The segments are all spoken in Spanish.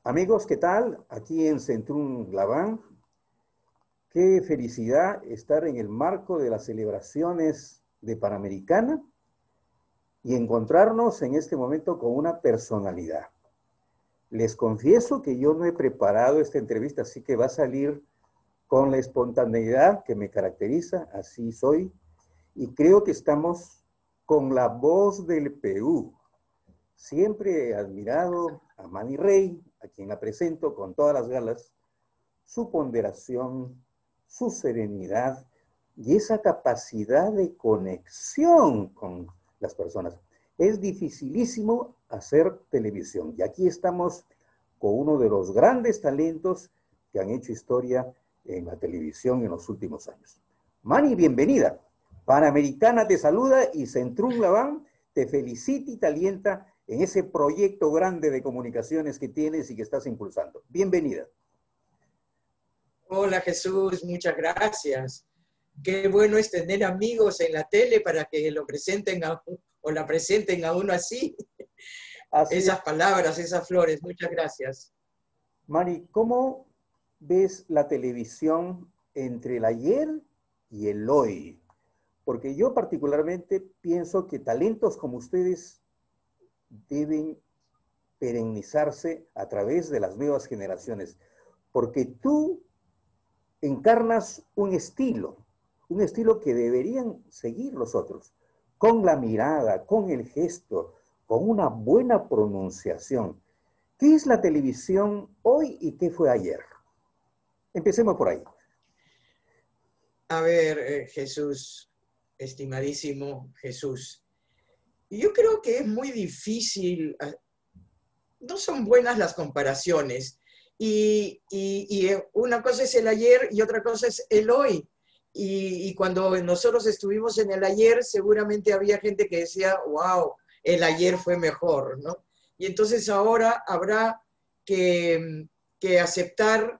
Amigos, ¿qué tal? Aquí en Centrum Laván. Qué felicidad estar en el marco de las celebraciones de Panamericana y encontrarnos en este momento con una personalidad. Les confieso que yo no he preparado esta entrevista, así que va a salir con la espontaneidad que me caracteriza, así soy, y creo que estamos con la voz del Perú. Siempre he admirado a Manny Rey, a quien la presento con todas las galas, su ponderación, su serenidad y esa capacidad de conexión con las personas. Es dificilísimo hacer televisión y aquí estamos con uno de los grandes talentos que han hecho historia en la televisión en los últimos años. Manny, bienvenida. Panamericana te saluda y Centrum Laván te felicita y te alienta en ese proyecto grande de comunicaciones que tienes y que estás impulsando. Bienvenida. Hola Jesús, muchas gracias. Qué bueno es tener amigos en la tele para que lo presenten o la presenten a uno así. Así es. Esas palabras, esas flores, muchas gracias. Mari, ¿cómo ves la televisión entre el ayer y el hoy? Porque yo particularmente pienso que talentos como ustedes deben perennizarse a través de las nuevas generaciones, porque tú encarnas un estilo que deberían seguir los otros, con la mirada, con el gesto, con una buena pronunciación. ¿Qué es la televisión hoy y qué fue ayer? Empecemos por ahí. A ver, Jesús, estimadísimo Jesús, yo creo que es muy difícil, no son buenas las comparaciones. Y una cosa es el ayer y otra cosa es el hoy. Y cuando nosotros estuvimos en el ayer, seguramente había gente que decía, wow, el ayer fue mejor, ¿no? Y entonces ahora habrá que aceptar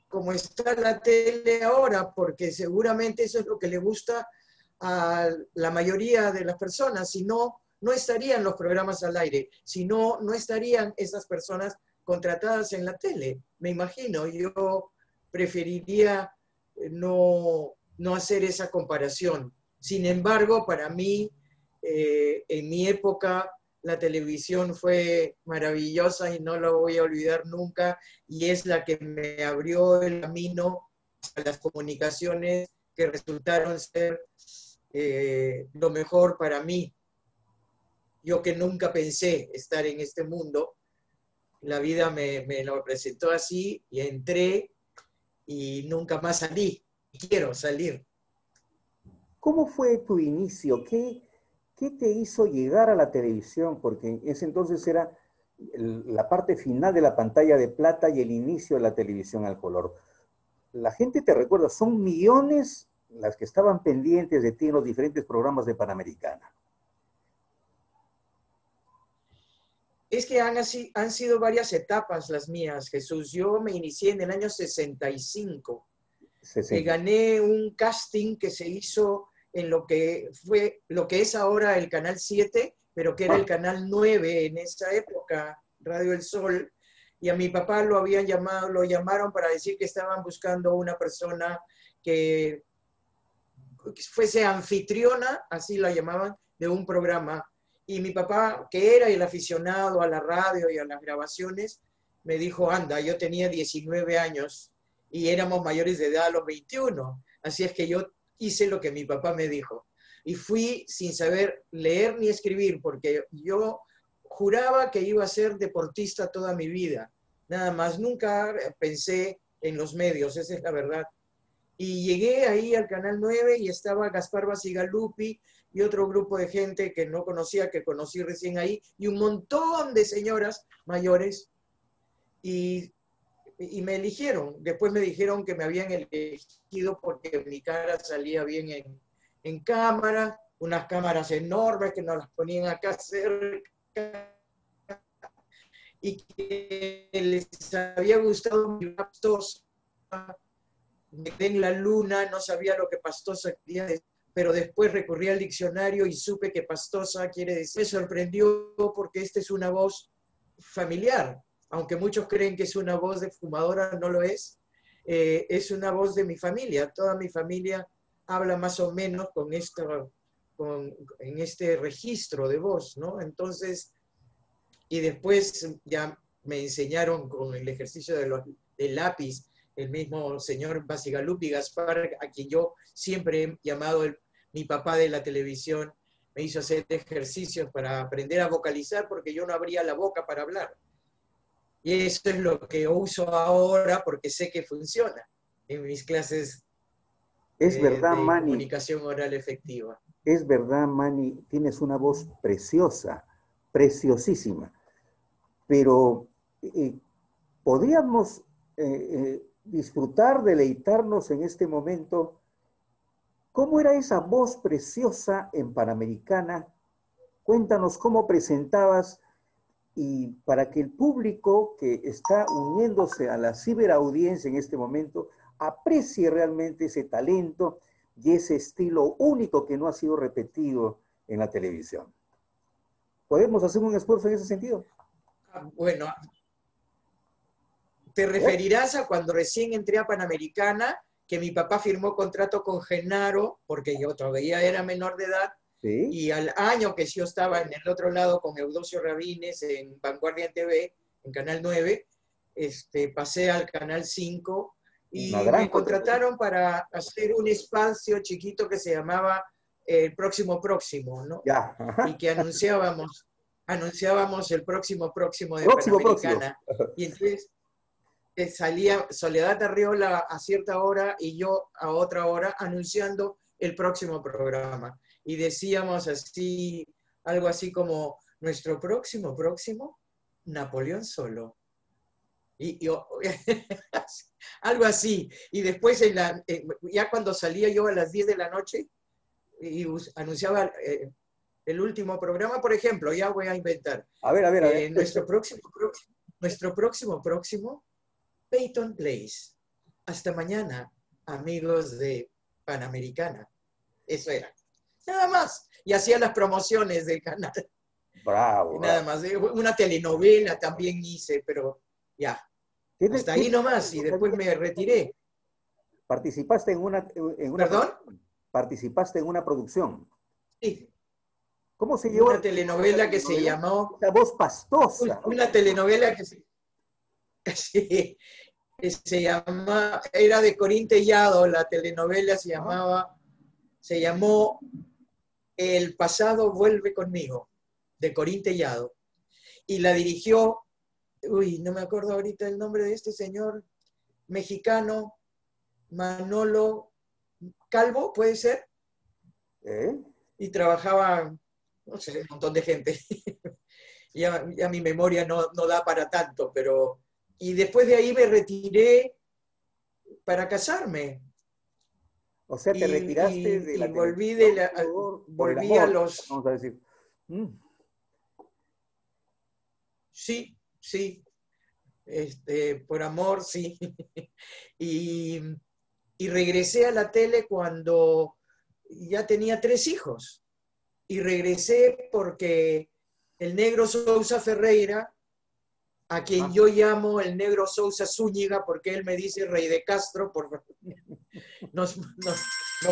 cómo está la tele ahora, porque seguramente eso es lo que le gusta a la mayoría de las personas. Si no, no estarían los programas al aire, si no, no estarían esas personas contratadas en la tele. Me imagino, yo preferiría no hacer esa comparación. Sin embargo, para mí, en mi época, la televisión fue maravillosa y no lo voy a olvidar nunca, y es la que me abrió el camino a las comunicaciones que resultaron ser lo mejor para mí. Yo que nunca pensé estar en este mundo, la vida me lo presentó así y entré y nunca más salí. Quiero salir. ¿Cómo fue tu inicio? ¿Qué te hizo llegar a la televisión? Porque en ese entonces era la parte final de la pantalla de plata y el inicio de la televisión al color. La gente te recuerda, son millones las que estaban pendientes de ti en los diferentes programas de Panamericana. Es que han sido varias etapas las mías, Jesús. Yo me inicié en el año 65. 60. Gané un casting que se hizo en lo que es ahora el Canal 7, pero que era el Canal 9 en esa época, Radio El Sol, y a mi papá lo llamaron para decir que estaban buscando una persona que fuese anfitriona, así la llamaban, de un programa. Y mi papá, que era el aficionado a la radio y a las grabaciones, me dijo, anda, yo tenía 19 años y éramos mayores de edad a los 21. Así es que yo hice lo que mi papá me dijo. Y fui sin saber leer ni escribir, porque yo juraba que iba a ser deportista toda mi vida. Nada más, nunca pensé en los medios, esa es la verdad. Y llegué ahí al Canal 9 y estaba Gaspar Basigalupi y otro grupo de gente que no conocía, que conocí recién ahí, y un montón de señoras mayores. Y, y me eligieron. Después me dijeron que me habían elegido porque mi cara salía bien en cámara, unas cámaras enormes que nos las ponían acá cerca, y que les había gustado mi pastosa. Me quedé en la luna, no sabía lo que pastosa quería decir, pero después recurrí al diccionario y supe que pastosa quiere decir. Me sorprendió porque esta es una voz familiar, aunque muchos creen que es una voz de fumadora, no lo es. Es una voz de mi familia. Toda mi familia habla más o menos en este registro de voz, ¿no? Entonces, y después ya me enseñaron con el ejercicio del lápiz, el mismo señor Basigalupi Gaspar, a quien yo siempre he llamado mi papá de la televisión, me hizo hacer ejercicios para aprender a vocalizar porque yo no abría la boca para hablar. Y eso es lo que uso ahora porque sé que funciona en mis clases Es verdad, de Manny, comunicación oral efectiva. es verdad, Manny, tienes una voz preciosa, preciosísima, pero podríamos disfrutar, deleitarnos en este momento. ¿Cómo era esa voz preciosa en Panamericana? Cuéntanos cómo presentabas y para que el público que está uniéndose a la ciberaudiencia en este momento aprecie realmente ese talento y ese estilo único que no ha sido repetido en la televisión. ¿Podemos hacer un esfuerzo en ese sentido? Bueno, te referirás a cuando recién entré a Panamericana, que mi papá firmó contrato con Genaro, porque yo todavía era menor de edad, Sí. y al año que yo estaba en el otro lado con Eudosio Rabines en Vanguardia TV, en Canal 9, pasé al Canal 5 y me contrataron para hacer un espacio chiquito que se llamaba El Próximo Próximo, ¿no? Ya. Y que anunciábamos el próximo de Próximo. Panamericana. Y entonces salía Soledad Arriola a cierta hora y yo a otra hora anunciando el próximo programa. Y decíamos así, algo así como, nuestro próximo, Napoleón Solo. Y algo así. Y después, ya cuando salía yo a las 10 de la noche y anunciaba el último programa, por ejemplo, ya voy a inventar. A ver. Nuestro próximo, Peyton Place. Hasta mañana, amigos de Panamericana. Eso era. Nada más. Y hacía las promociones del canal. Bravo. Nada más. Una telenovela también hice, pero ya. Hasta ahí nomás. Y después me retiré. ¿Participaste en una ¿Perdón? ¿Participaste en una producción? Sí. ¿Cómo se llevó? Una telenovela que se llamó... La voz pastosa. Una telenovela que sí, se llama, era de Corín Tellado, la telenovela se llamó El pasado vuelve conmigo, de Corín Tellado. Y la dirigió, no me acuerdo ahorita el nombre de este señor mexicano, Manolo Calvo, ¿puede ser? Y trabajaba, no sé, un montón de gente. ya mi memoria no da para tanto, pero... Y después de ahí me retiré para casarme. O sea, te retiraste de la volví volví a los... Vamos a decir. Sí, por amor, sí. y regresé a la tele cuando ya tenía 3 hijos. Y regresé porque el negro Sousa Ferreira, a quien yo llamo el negro Sousa Zúñiga, porque él me dice Rey de Castro, nos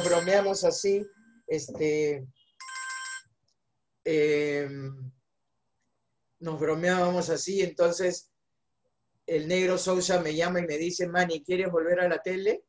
bromeamos así, nos bromeábamos así, entonces el negro Sousa me llama y me dice, Manny, ¿quieres volver a la tele?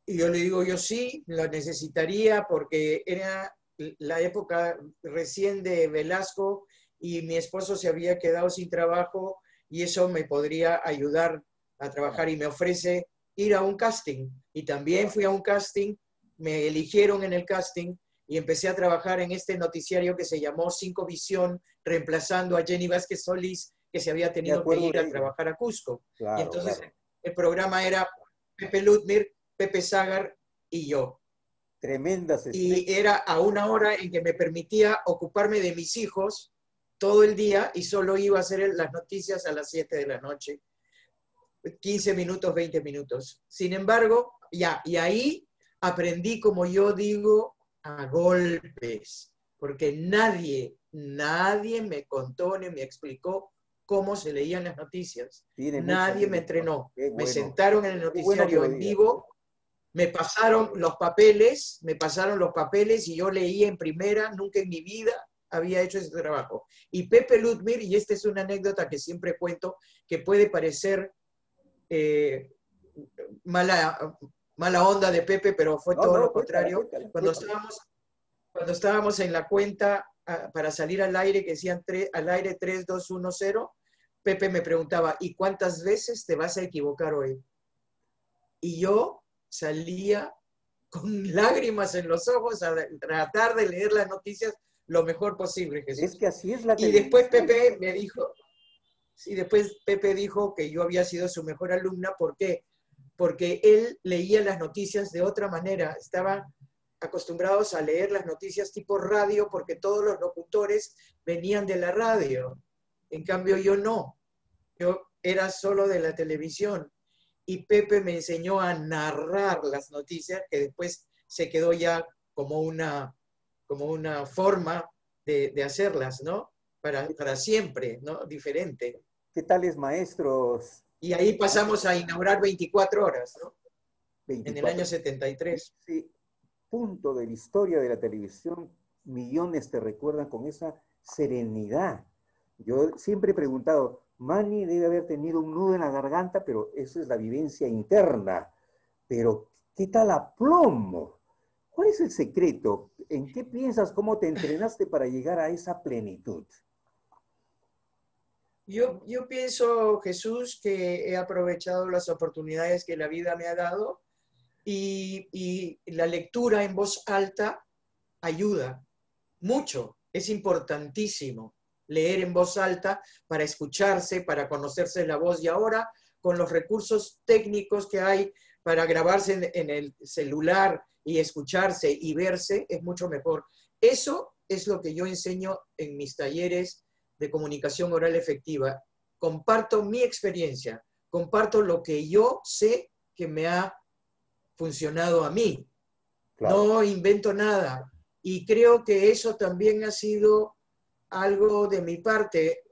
Y yo le digo, yo sí, lo necesitaría porque era la época recién de Velasco y mi esposo se había quedado sin trabajo y eso me podría ayudar a trabajar y me ofrece ir a un casting. Y también fui a un casting, me eligieron en el casting y empecé a trabajar en este noticiario que se llamó Cinco Visión, reemplazando a Jenny Vázquez Solís, que se había tenido que ir a trabajar a Cusco. Claro, y entonces el programa era Pepe Ludmir, Pepe Sagar y yo. Tremendas y era a una hora en que me permitía ocuparme de mis hijos todo el día y solo iba a hacer las noticias a las 7 de la noche. 15 minutos, 20 minutos. Sin embargo, y ahí aprendí, como yo digo, a golpes, porque nadie me contó ni me explicó cómo se leían las noticias. Tiene mucho Nadie me mérito. entrenó. Qué Me bueno. sentaron en el Qué bueno que noticiario lo en digas. vivo, me pasaron los papeles y yo leía en primera, nunca en mi vida había hecho ese trabajo. Y Pepe Ludmir, y esta es una anécdota que siempre cuento, que puede parecer mala onda de Pepe, pero fue No, todo no, lo cuéntala, contrario. cuéntala, Cuando cuéntala. estábamos en la cuenta para salir al aire, que decían al aire 3, 2, 1, 0, Pepe me preguntaba, ¿y cuántas veces te vas a equivocar hoy? Y yo salía con lágrimas en los ojos a tratar de leer las noticias lo mejor posible, Es Jesús. que así es la Y después televisión. Pepe me dijo, y después Pepe dijo que yo había sido su mejor alumna. ¿Por qué? Porque él leía las noticias de otra manera. Estaban acostumbrados a leer las noticias tipo radio porque todos los locutores venían de la radio. En cambio yo no. Yo era solo de la televisión. Y Pepe me enseñó a narrar las noticias, que después se quedó ya como una forma de hacerlas, ¿no? Para siempre, ¿no? Diferente. ¿Qué tales maestros? Y ahí pasamos a inaugurar 24 horas, ¿no? En el 24. año 73. Ese punto de la historia de la televisión, millones te recuerdan con esa serenidad. Yo siempre he preguntado, Manny debe haber tenido un nudo en la garganta, pero eso es la vivencia interna. Pero, ¿qué tal aplomo? ¿Cuál es el secreto? ¿En qué piensas? ¿Cómo te entrenaste para llegar a esa plenitud? Yo pienso, Jesús, que he aprovechado las oportunidades que la vida me ha dado y la lectura en voz alta ayuda mucho, es importantísimo leer en voz alta para escucharse, para conocerse la voz y ahora con los recursos técnicos que hay para grabarse en el celular y escucharse y verse es mucho mejor. Eso es lo que yo enseño en mis talleres de comunicación oral efectiva. Comparto mi experiencia, comparto lo que yo sé que me ha funcionado a mí. Claro. No invento nada. Y creo que eso también ha sido algo de mi parte.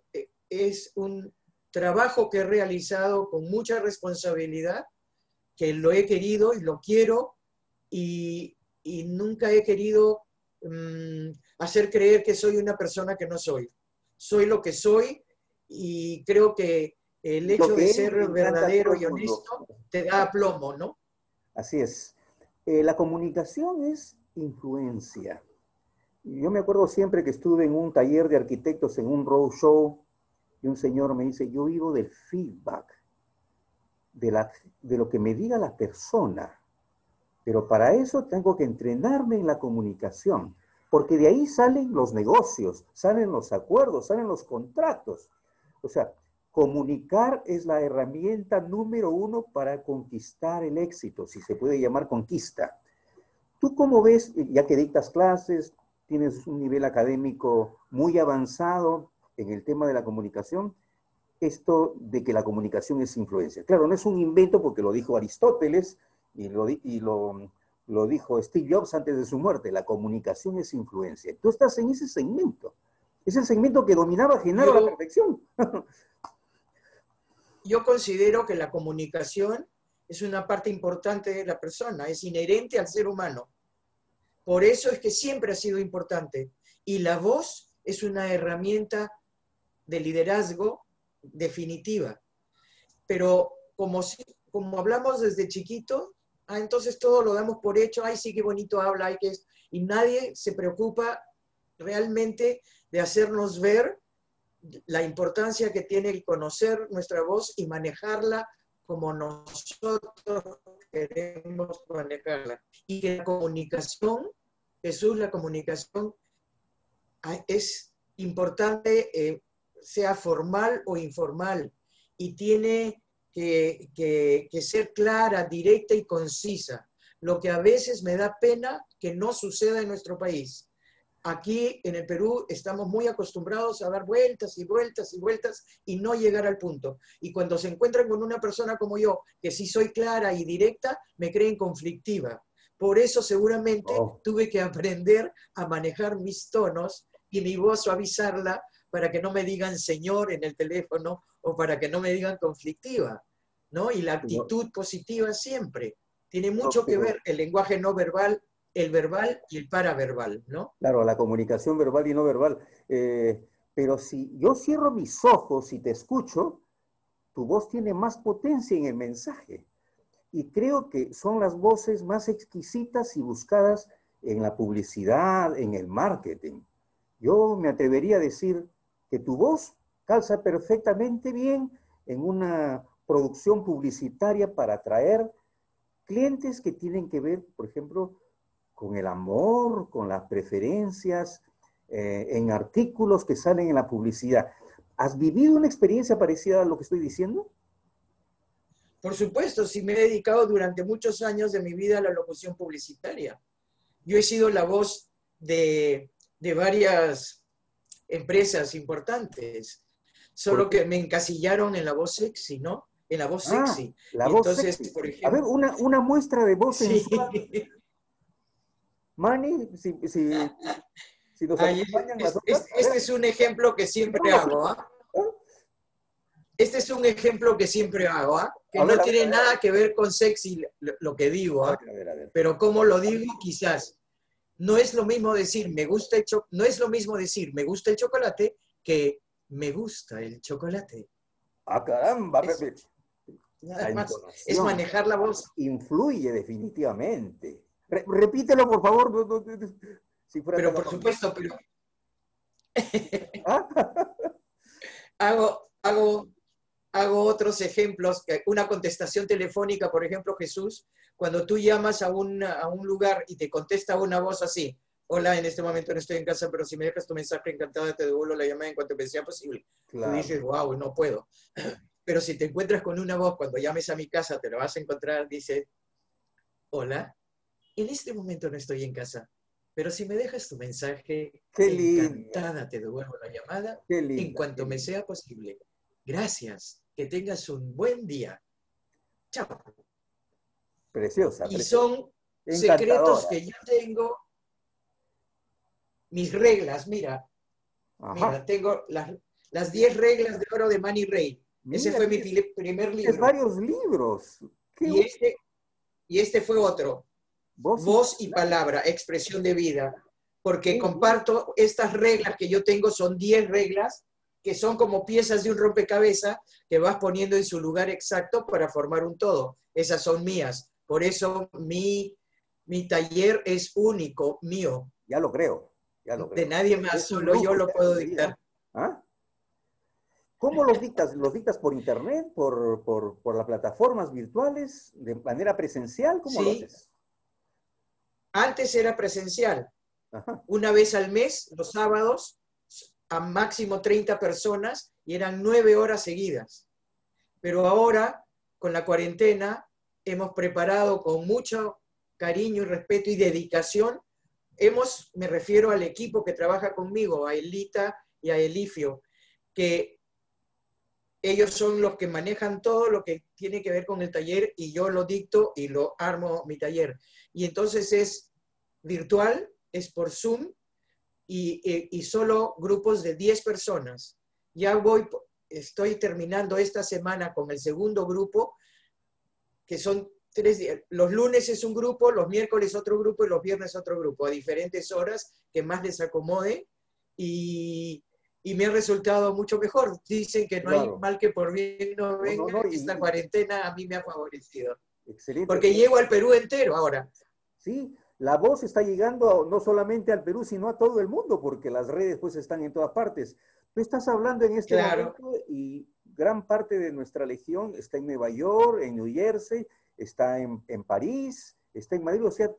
Es un trabajo que he realizado con mucha responsabilidad, que lo he querido y lo quiero, y nunca he querido hacer creer que soy una persona que no soy. Soy lo que soy y creo que el Y lo hecho de que eres ser le encanta a todo verdadero el y mundo. honesto te da aplomo, ¿no? Así es. La comunicación es influencia. Yo me acuerdo siempre que estuve en un taller de arquitectos en un roadshow y un señor me dice, yo vivo del feedback, de lo que me diga la persona, pero para eso tengo que entrenarme en la comunicación, porque de ahí salen los negocios, salen los acuerdos, salen los contratos. O sea, comunicar es la herramienta número uno para conquistar el éxito, si se puede llamar conquista. ¿Tú cómo ves, ya que dictas clases, tienes un nivel académico muy avanzado en el tema de la comunicación, esto de que la comunicación es influencia? Claro, no es un invento porque lo dijo Aristóteles y lo dijo Steve Jobs antes de su muerte, la comunicación es influencia. Tú estás en ese segmento, es el segmento que dominaba Genaro a la Yo, perfección. yo considero que la comunicación es una parte importante de la persona, es inherente al ser humano. Por eso es que siempre ha sido importante. Y la voz es una herramienta de liderazgo definitiva. Pero como hablamos desde chiquito, entonces todo lo damos por hecho, ay, sí, qué bonito habla, ay, y nadie se preocupa realmente de hacernos ver la importancia que tiene el conocer nuestra voz y manejarla como nosotros queremos manejarla. Y que la comunicación, Jesús, la comunicación es importante, sea formal o informal, y tiene que ser clara, directa y concisa, lo que a veces me da pena que no suceda en nuestro país. Aquí en el Perú estamos muy acostumbrados a dar vueltas y vueltas y vueltas y no llegar al punto. Y cuando se encuentran con una persona como yo, que sí soy clara y directa, me creen conflictiva. Por eso seguramente Oh, tuve que aprender a manejar mis tonos y mi voz suavizarla para que no me digan señor en el teléfono o para que no me digan conflictiva, ¿no? Y la Pero, actitud positiva siempre. Tiene no, mucho que pero, ver el lenguaje no verbal, el verbal y el paraverbal, ¿no? claro, la comunicación verbal y no verbal. Pero si yo cierro mis ojos y te escucho, tu voz tiene más potencia en el mensaje. Y creo que son las voces más exquisitas y buscadas en la publicidad, en el marketing. Yo me atrevería a decir que tu voz calza perfectamente bien en una producción publicitaria para atraer clientes que tienen que ver, por ejemplo, con el amor, con las preferencias, en artículos que salen en la publicidad. ¿Has vivido una experiencia parecida a lo que estoy diciendo? Por supuesto, sí me he dedicado durante muchos años de mi vida a la locución publicitaria. Yo he sido la voz de varias empresas importantes, Por solo que me encasillaron en la voz sexy, ¿no? En la voz Ah, sexy. la Y voz entonces, sexy. por A ver, ejemplo, una muestra de voz sí, sensual. Manny, si nos ay, acompañan las otras, a ver, este es un ejemplo que siempre veámoslo. hago, ¿ah? ¿Ah? Este es un ejemplo que siempre hago, ¿ah? Que A ver, no a ver, tiene a ver, nada que ver con sexy lo que digo, a ¿ah? ver, a ver, a ver. Pero como lo digo, quizás. No es lo mismo decir no es lo mismo decir me gusta el chocolate que me gusta el chocolate. Ah, caramba, Es la nada más, es entonación manejar la voz. influye definitivamente. Repítelo, por favor, si fuera Pero tan por amable. supuesto, pero ¿Ah? hago, hago, hago otros ejemplos. Una contestación telefónica, por ejemplo, Jesús, cuando tú llamas a un lugar y te contesta una voz así: hola, en este momento no estoy en casa, pero si me dejas tu mensaje, encantada, te devuelvo la llamada en cuanto me sea posible. Tú Claro. dices, wow, no puedo. Pero si te encuentras con una voz, cuando llames a mi casa, te la vas a encontrar, dice, hola, en este momento no estoy en casa, pero si me dejas tu mensaje, Qué linda, encantada te devuelvo la llamada qué en linda, qué cuanto me linda. sea posible. Gracias, que tengas un buen día. Chao. Preciosa, Y preciosa. son secretos Encantadora. que yo tengo, mis reglas, mira, Ajá. tengo las 10 reglas de oro de Manny Ray. Ese Mira, fue mi primer tienes libro. varios libros. Qué Y este fue otro. voz y Voz y palabra. palabra, expresión de vida, porque Qué bien. comparto estas reglas que yo tengo, son 10 reglas, que son como piezas de un rompecabezas que vas poniendo en su lugar exacto para formar un todo. Esas son mías. Por eso mi taller es único, mío, Ya lo creo, ya lo de creo. nadie más, Es un solo yo lujo lo estar puedo en mi vida. dictar. ¿Ah? ¿Cómo los dictas? ¿Los dictas por internet, por las plataformas virtuales, de manera presencial? ¿Cómo lo Sí, haces? antes era presencial, Ajá. una vez al mes, los sábados, a máximo 30 personas y eran 9 horas seguidas. Pero ahora, con la cuarentena, hemos preparado con mucho cariño y respeto y dedicación. Me refiero al equipo que trabaja conmigo, a Elita y a Elifio, que ellos son los que manejan todo lo que tiene que ver con el taller y yo lo dicto y lo armo mi taller. Y entonces es virtual, es por Zoom y solo grupos de 10 personas. Ya estoy terminando esta semana con el segundo grupo, que son 3 días. Los lunes es un grupo, los miércoles otro grupo y los viernes otro grupo, a diferentes horas que más les acomode y me ha resultado mucho mejor. Dicen que no hay Claro. mal que por bien no No, no, venga, no, esta cuarentena a mí me ha favorecido. excelente. Porque llego al Perú entero ahora. Sí, la voz está llegando no solamente al Perú, sino a todo el mundo, porque las redes pues están en todas partes. Tú estás hablando en este Claro, momento y gran parte de nuestra legión está en Nueva York, en New Jersey, está en París, está en Madrid, o sea,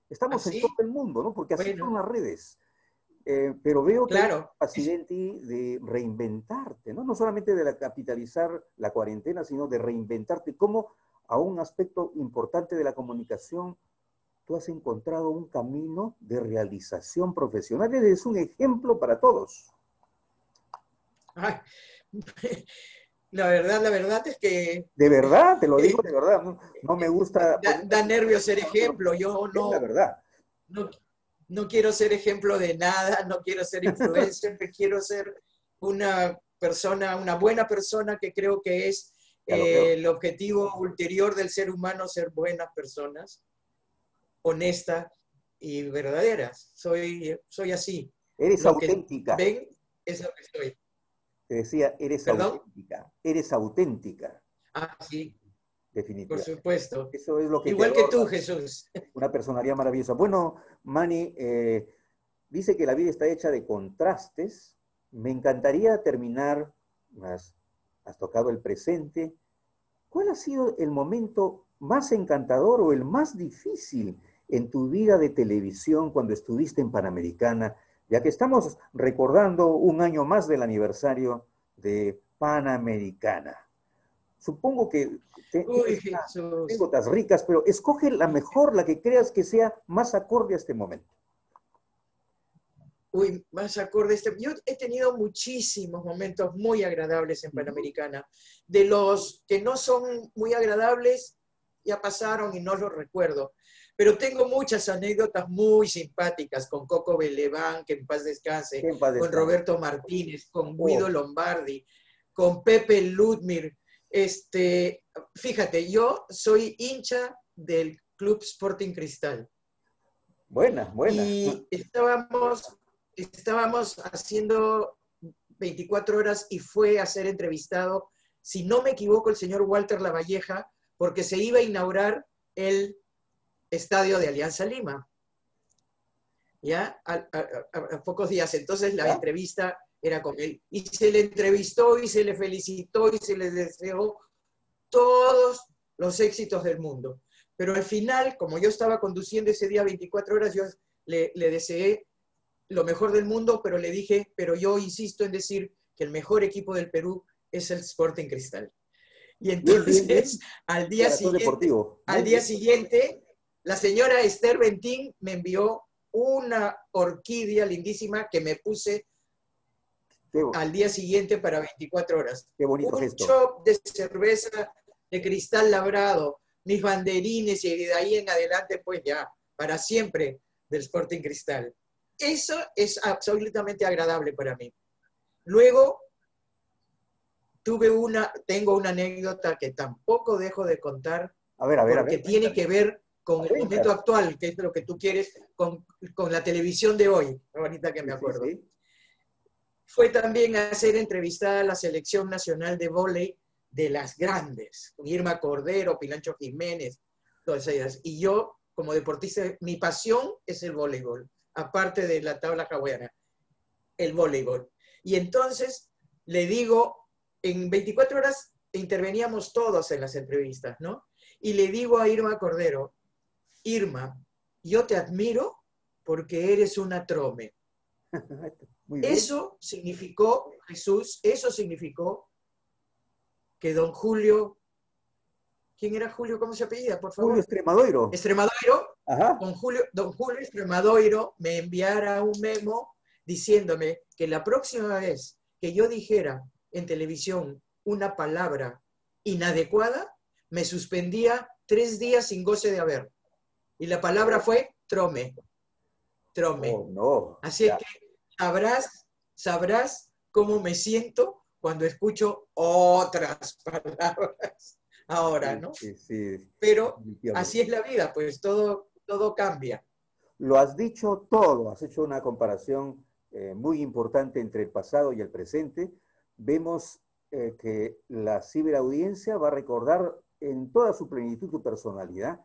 estamos en todo así, el mundo, ¿no? Porque así son bueno, las redes. Pero veo que hay claro. capacidad en ti de reinventarte, ¿no? No solamente de capitalizar la cuarentena, sino de reinventarte. Como a un aspecto importante de la comunicación tú has encontrado un camino de realización profesional. Eres un ejemplo para todos. Ay, la verdad es que De verdad, te lo digo eh, de verdad. No, no me gusta poner da nervios ser pero ejemplo. Yo es la no, verdad. no, no quiero ser ejemplo de nada, no quiero ser influencer, quiero ser una persona, una buena persona, que creo que es Ya lo creo. el objetivo ulterior del ser humano, ser buenas personas, honestas y verdaderas. Soy así. Eres Lo que auténtica. ven es lo que soy. Te decía, eres ¿Perdón? auténtica. Eres auténtica, Ah, sí, por definitivamente. supuesto. Eso es lo que te Igual que tú, adorna. Jesús. Una personalidad maravillosa. Bueno, Manny, dice que la vida está hecha de contrastes. Me encantaría terminar, has tocado el presente. ¿Cuál ha sido el momento más encantador o el más difícil en tu vida de televisión cuando estuviste en Panamericana? Ya que estamos recordando un año más del aniversario de Panamericana. Supongo que Uy, tienes unas Jesús. anécdotas ricas, pero escoge la mejor, la que creas que sea más acorde a este momento. Uy, más acorde. Yo he tenido muchísimos momentos muy agradables en Ujú. Panamericana. De los que no son muy agradables, ya pasaron y no los recuerdo. Pero tengo muchas anécdotas muy simpáticas con Coco Beleván, que en paz descanse, Que en paz con descanse. Roberto Martínez, con Guido Oh, Lombardi, con Pepe Ludmir. Fíjate, yo soy hincha del Club Sporting Cristal buena, buena. y estábamos haciendo 24 horas y fue a ser entrevistado, si no me equivoco, el señor Walter Lavalleja, porque se iba a inaugurar el estadio de Alianza Lima, ¿ya? A pocos días. Entonces la ¿Ya? entrevista era con él. Y se le entrevistó y se le felicitó y se le deseó todos los éxitos del mundo. Pero al final, como yo estaba conduciendo ese día 24 horas, yo le deseé lo mejor del mundo, pero le dije, pero yo insisto en decir que el mejor equipo del Perú es el Sporting Cristal. Y Bien, bien, entonces, bien. Corazón deportivo. al Muy día bien. siguiente, la señora Esther Bentín me envió una orquídea lindísima que me puse Qué, al día siguiente para 24 horas. qué bonito Un gesto. shot de cerveza de cristal labrado, mis banderines y de ahí en adelante, pues ya, para siempre del Sporting Cristal. Eso es absolutamente agradable para mí. Luego tengo una anécdota que tampoco dejo de contar A porque ver, tiene cuéntame. que ver con el momento Cuéntanos. actual, que es lo que tú quieres, con la televisión de hoy, ahorita que Sí, me sí, acuerdo. sí. Fue también a ser entrevistada a la Selección Nacional de Vóley de las grandes, con Irma Cordero, Pilancho Jiménez, todas ellas. Y yo, como deportista, mi pasión es el voleibol, aparte de la tabla hawaiana, el voleibol. Y entonces le digo, en 24 horas interveníamos todos en las entrevistas, ¿no? Y le digo a Irma Cordero, Irma, yo te admiro porque eres una trome. Muy bien. Eso significó, Jesús, eso significó que don Julio, ¿quién era Julio? ¿Cómo se apellida? Por Julio favor. Extremadoiro. Extremadoiro, Ajá. don Julio Extremadoiro me enviara un memo diciéndome que la próxima vez que yo dijera en televisión una palabra inadecuada, me suspendía 3 días sin goce de haber. Y la palabra Oh, fue trome, trome. oh, no. Así es Ya. que sabrás cómo me siento cuando escucho otras palabras ahora, Sí, ¿no? sí, sí. Pero Definitivamente. así es la vida, pues todo cambia. Lo has dicho todo, has hecho una comparación muy importante entre el pasado y el presente. Vemos que la ciberaudiencia va a recordar en toda su plenitud tu personalidad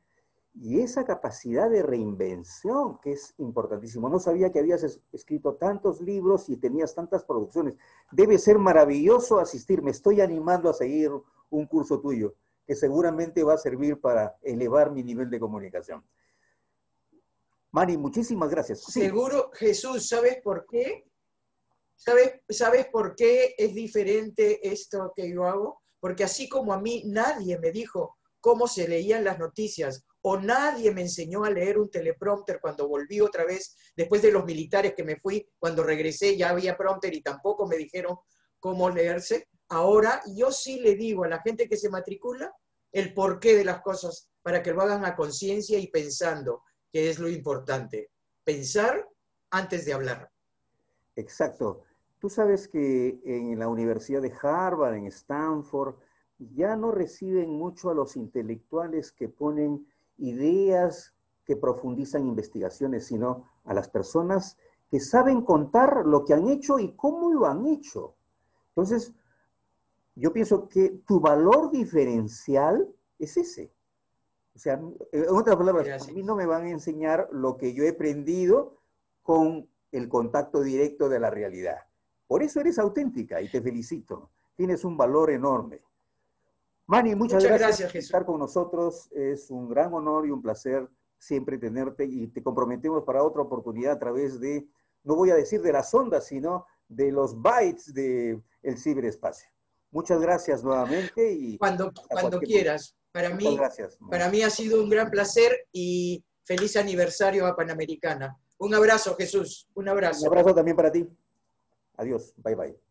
y esa capacidad de reinvención que es importantísimo. No sabía que habías escrito tantos libros y tenías tantas producciones. Debe ser maravilloso asistir. Me estoy animando a seguir un curso tuyo que seguramente va a servir para elevar mi nivel de comunicación. Mari, muchísimas gracias. Sí, Seguro, Jesús, ¿sabes por qué? ¿Sabes por qué es diferente esto que yo hago? Porque así como a mí nadie me dijo cómo se leían las noticias o nadie me enseñó a leer un teleprompter cuando volví otra vez, después de los militares que me fui, cuando regresé ya había prompter y tampoco me dijeron cómo leerse, ahora yo sí le digo a la gente que se matricula el porqué de las cosas para que lo hagan a conciencia y pensando, que es lo importante. Pensar antes de hablar. exacto. Tú sabes que en la Universidad de Harvard, en Stanford, ya no reciben mucho a los intelectuales que ponen ideas, que profundizan investigaciones, sino a las personas que saben contar lo que han hecho y cómo lo han hecho. Entonces, yo pienso que tu valor diferencial es ese. O sea, en otras palabras, Gracias. a mí no me van a enseñar lo que yo he aprendido con el contacto directo de la realidad. Por eso eres auténtica y te felicito. Tienes un valor enorme. Manny, muchas Muchas gracias gracias, por Jesús. estar con nosotros. Es un gran honor y un placer siempre tenerte y te comprometemos para otra oportunidad a través de, no voy a decir de las ondas, sino de los bytes del ciberespacio. Muchas gracias nuevamente y hasta Cuando cualquier momento. quieras. Muchas gracias, Manny. Para mí ha sido un gran placer y feliz aniversario a Panamericana. Un abrazo, Jesús. Un Un abrazo. abrazo también para ti. Adiós. Bye bye.